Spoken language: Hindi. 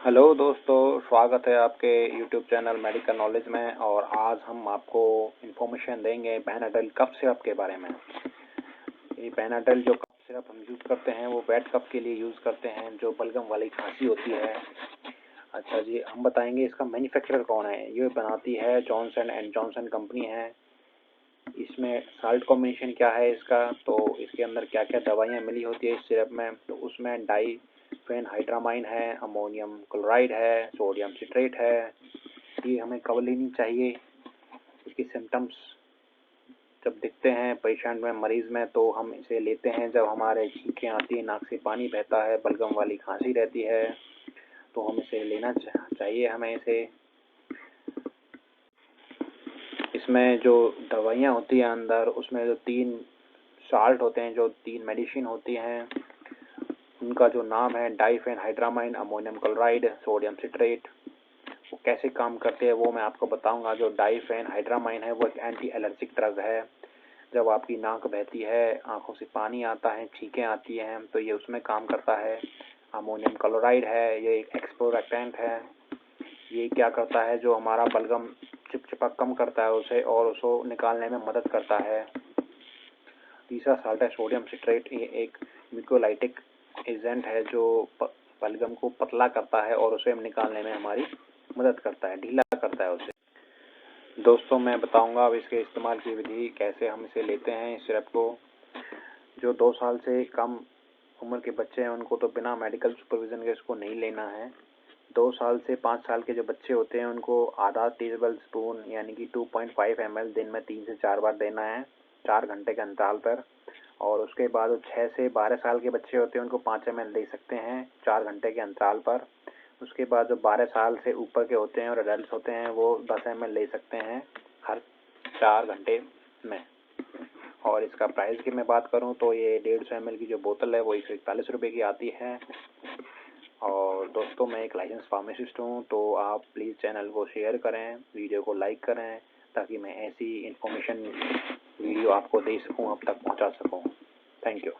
हेलो दोस्तों, स्वागत है आपके यूट्यूब चैनल मेडिकल नॉलेज में। और आज हम आपको इन्फॉर्मेशन देंगे पेनाडेल कफ सिरप के बारे में। ये पेनाडेल जो कफ सिरप हम यूज़ करते हैं वो वेट कफ के लिए यूज़ करते हैं, जो बलगम वाली खांसी होती है। अच्छा जी, हम बताएंगे इसका मैन्युफैक्चरर कौन है। ये बनाती है जॉनसन एंड जॉनसन कंपनी है। इसमें साल्ट कॉम्बिनेशन क्या है इसका, तो इसके अंदर क्या क्या दवाइयाँ मिली होती है इस सिरप में, तो उसमें डाइफेनहाइड्रामाइन है, अमोनियम क्लोराइड है, सोडियम सिट्रेट है। ये हमें कब लेनी चाहिए, इसकी सिम्टम्स जब दिखते हैं पेशेंट में, मरीज़ में, तो हम इसे लेते हैं जब हमारे छींकें आती हैं, नाक से पानी बहता है, बलगम वाली खांसी रहती है, तो हम इसे लेना चाहिए हमें इसे। इसमें जो दवाइयाँ होती हैं अंदर, उसमें जो 3 साल्ट होते हैं, जो 3 मेडिसिन होती हैं, उनका जो नाम है डाइफेनहाइड्रामाइन, अमोनियम क्लोराइड, सोडियम सिट्रेट। वो कैसे काम करते हैं वो मैं आपको बताऊंगा। जो डाइफेनहाइड्रामाइन है वो एक एंटी एलर्जिक ड्रग है। जब आपकी नाक बहती है, आंखों से पानी आता है, छींकें आती हैं, तो ये उसमें काम करता है। अमोनियम क्लोराइड है, ये एक एक्सप्लोरेटेंट है। ये क्या करता है, जो हमारा बलगम चिपचिपा कम करता है उसे, और उसको निकालने में मदद करता है। तीसरा साल्ट है सोडियम सिट्रेट। ये एक म्यूकोलाइटिक एजेंट है जो बलगम को पतला करता है और उसे निकालने में हमारी मदद करता है, ढीला करता है उसे। दोस्तों, मैं बताऊंगा अब इसके इस्तेमाल की विधि, कैसे हम इसे लेते हैं इस सिरप को। जो 2 साल से कम उम्र के बच्चे हैं उनको तो बिना मेडिकल सुपरविज़न के इसको नहीं लेना है। 2 साल से 5 साल के जो बच्चे होते हैं उनको आधा टेबल स्पून यानी कि 2.5 ml दिन में 3 से 4 बार देना है, 4 घंटे के अंतराल पर। और उसके बाद 6 से 12 साल के बच्चे होते हैं उनको 5 ml दे सकते हैं 4 घंटे के अंतराल पर। उसके बाद जो 12 साल से ऊपर के होते हैं और एडल्ट होते हैं वो 10 ml ले सकते हैं हर 4 घंटे में। और इसका प्राइस की मैं बात करूं तो ये 150 ml की जो बोतल है वो 141 रुपये की आती है। और दोस्तों, मैं एक लाइसेंस फार्मासिस्ट हूँ, तो आप प्लीज़ चैनल को शेयर करें, वीडियो को लाइक करें, ताकि मैं ऐसी इन्फॉर्मेशन वीडियो आपको दे सकूँ, अब तक पहुँचा सकूँ। Thank you.